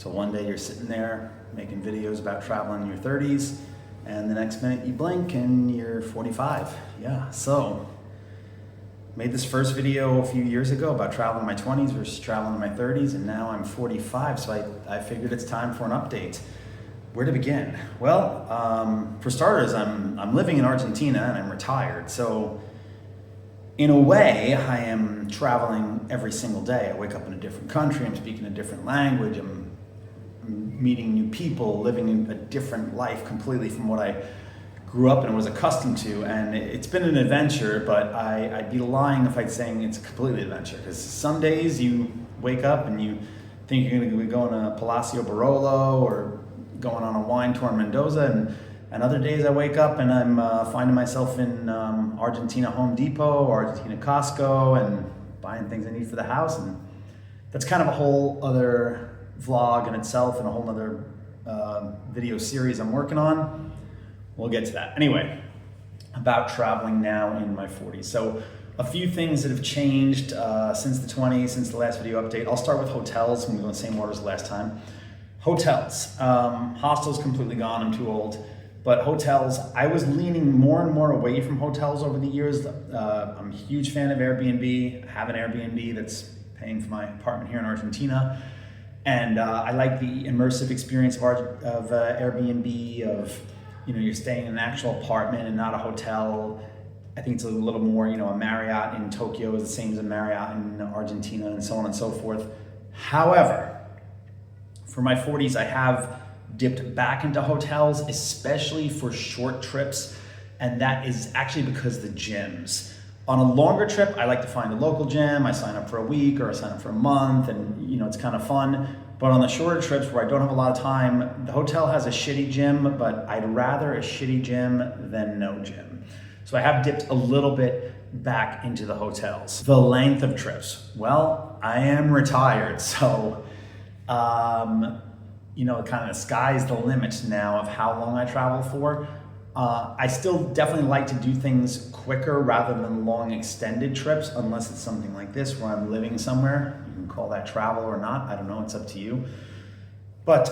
So one day you're sitting there making videos about traveling in your 30s, and the next minute you blink and you're 45. Yeah, so made this first video a few years ago about traveling in my 20s versus traveling in my 30s, and now I'm 45, so I figured it's time for an update. Where to begin? Well, for starters, I'm living in Argentina and I'm retired, so in a way, I am traveling every single day. I wake up in a different country, I'm speaking a different language, I'm meeting new people, living in a different life completely from what I grew up and was accustomed to. And it's been an adventure, but I'd be lying if I'd saying it's completely adventure, because some days you wake up and you think you're gonna be going to Palacio Barolo or going on a wine tour in Mendoza, and other days I wake up and I'm finding myself in Argentina Home Depot or Argentina Costco and buying things I need for the house. And that's kind of a whole other vlog in itself and a whole other video series I'm working on. We'll get to that. Anyway, about traveling now in my 40s. So a few things that have changed since the 20s, since the last video update. I'll start with hotels. I'm going to go in the same order as last time. Hotels. Hostels completely gone. I'm too old. But hotels, I was leaning more and more away from hotels over the years. I'm a huge fan of Airbnb. I have an Airbnb that's paying for my apartment here in Argentina. And I like the immersive experience of Airbnb, of, you know, you're staying in an actual apartment and not a hotel. I think it's a little more, you know, a Marriott in Tokyo is the same as a Marriott in Argentina, and so on and so forth. However, for my 40s, I have dipped back into hotels, especially for short trips, and that is actually because the gyms. On a longer trip, I like to find a local gym. I sign up for a week or I sign up for a month, and you know, it's kind of fun. But on the shorter trips where I don't have a lot of time, the hotel has a shitty gym, but I'd rather a shitty gym than no gym. So I have dipped a little bit back into the hotels. The length of trips. Well, I am retired, so you know, kind of the sky's the limit now of how long I travel for. I still definitely like to do things quicker rather than long extended trips, unless it's something like this where I'm living somewhere. You can call that travel or not, I don't know, it's up to you. But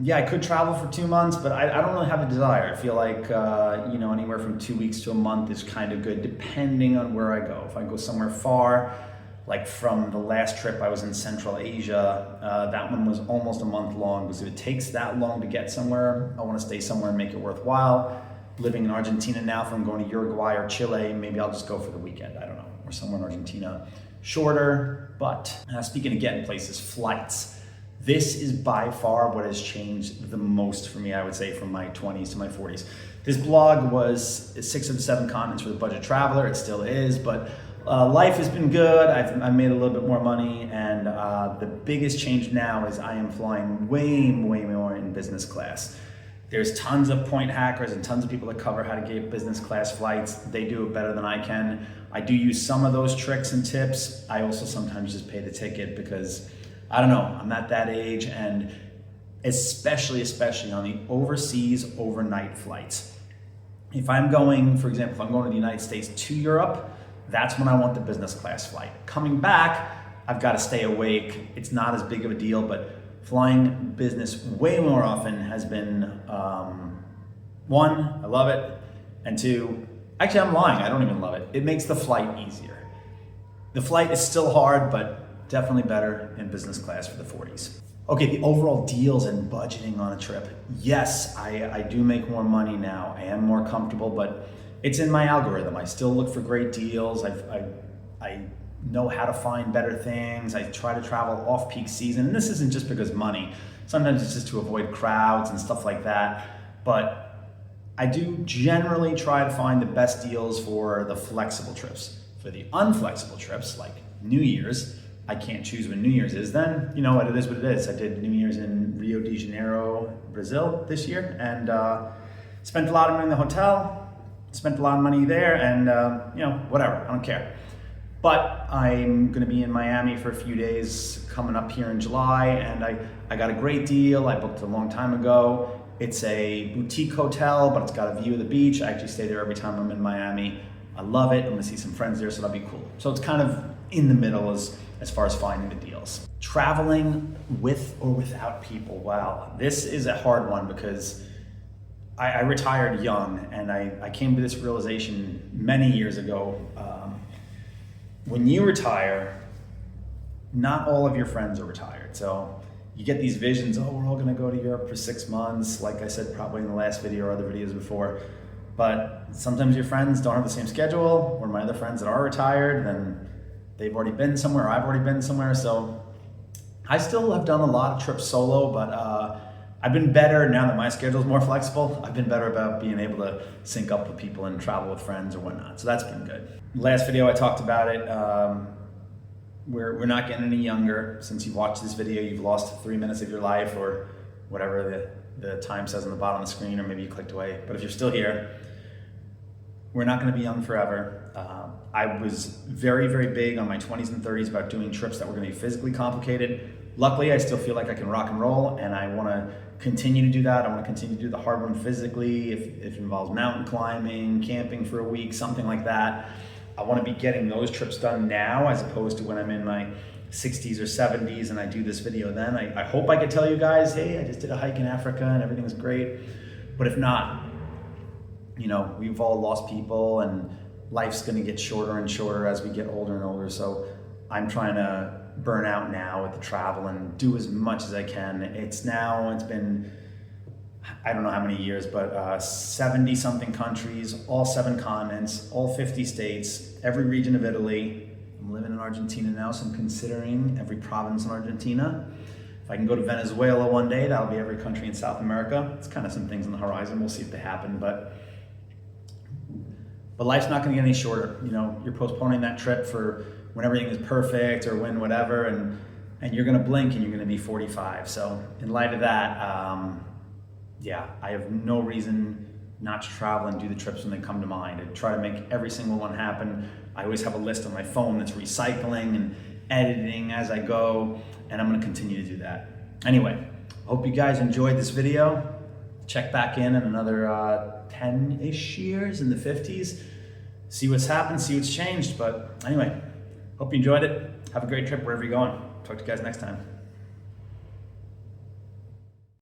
yeah, I could travel for 2 months, but I don't really have a desire. I feel like, you know, anywhere from 2 weeks to a month is kind of good, depending on where I go. If I go somewhere far, like from the last trip I was in Central Asia, that one was almost a month long, because if it takes that long to get somewhere, I want to stay somewhere and make it worthwhile. Living in Argentina now, if I'm going to Uruguay or Chile, maybe I'll just go for the weekend, I don't know, or somewhere in Argentina. Shorter, but speaking of getting places, flights. This is by far what has changed the most for me, I would say, from my 20s to my 40s. This blog was 6 of the 7 continents for the budget traveler, it still is, but life has been good. I've made a little bit more money, and the biggest change now is I am flying way more in business class. There's tons of point hackers and tons of people that cover how to get business class flights. They do it better than I can. I do use some of those tricks and tips. I also sometimes just pay the ticket because, I don't know, I'm at that age, and especially on the overseas overnight flights. If I'm going, for example, if I'm going to the United States to Europe, that's when I want the business class flight. Coming back, I've got to stay awake. It's not as big of a deal, but flying business way more often has been, 1, I love it, and 2, actually I'm lying, I don't even love it. It makes the flight easier. The flight is still hard, but definitely better in business class for the 40s. Okay, the overall deals and budgeting on a trip. Yes, I do make more money now. I am more comfortable, but it's in my algorithm. I still look for great deals. I know how to find better things. I try to travel off-peak season. And this isn't just because money. Sometimes it's just to avoid crowds and stuff like that. But I do generally try to find the best deals for the flexible trips. For the unflexible trips, like New Year's, I can't choose when New Year's is. Then, you know what, it is what it is. I did New Year's in Rio de Janeiro, Brazil this year, and spent a lot of money in the hotel. Spent a lot of money there, and you know, whatever, I don't care. But I'm gonna be in Miami for a few days coming up here in July, and I got a great deal. I booked it a long time ago. It's a boutique hotel, but it's got a view of the beach. I actually stay there every time I'm in Miami. I love it. I'm gonna see some friends there, so that'll be cool. So it's kind of in the middle as far as finding the deals. Traveling with or without people. Wow, this is a hard one because I retired young, and I came to this realization many years ago. When you retire, not all of your friends are retired. So you get these visions, oh, we're all gonna go to Europe for 6 months, like I said probably in the last video or other videos before. But sometimes your friends don't have the same schedule, or my other friends that are retired, then they've already been somewhere, I've already been somewhere. So I still have done a lot of trips solo, but I've been better now that my schedule is more flexible. I've been better about being able to sync up with people and travel with friends or whatnot. So that's been good. Last video I talked about it. We're not getting any younger. Since you watched this video, you've lost 3 minutes of your life, or whatever the time says on the bottom of the screen, or maybe you clicked away. But if you're still here, we're not going to be young forever. I was very, very big on my 20s and 30s about doing trips that were going to be physically complicated. Luckily, I still feel like I can rock and roll, and I want to continue to do that. I want to continue to do the hard one physically, if it involves mountain climbing, camping for a week, something like that. I want to be getting those trips done now, as opposed to when I'm in my 60s or 70s and I do this video then. I hope I could tell you guys, hey, I just did a hike in Africa and everything's great. But if not, you know, we've all lost people, and life's going to get shorter and shorter as we get older and older. So I'm trying to burn out now with the travel and do as much as I can. It's been, I don't know how many years, but 70 something countries, all 7 continents, all 50 states, every region of Italy. I'm living in Argentina now, so I'm considering every province in Argentina. If I can go to Venezuela one day, that'll be every country in South America. It's kind of some things on the horizon. We'll see if they happen, but life's not going to get any shorter. You know, you're postponing that trip for when everything is perfect or when whatever, and you're going to blink and you're going to be 45. So in light of that, yeah, I have no reason not to travel and do the trips when they come to mind. I try to make every single one happen. I always have a list on my phone that's recycling and editing as I go, and I'm going to continue to do that. Anyway, hope you guys enjoyed this video. Check back in another 10-ish years, in the 50s. See what's happened, see what's changed. But anyway, hope you enjoyed it. Have a great trip wherever you're going. Talk to you guys next time.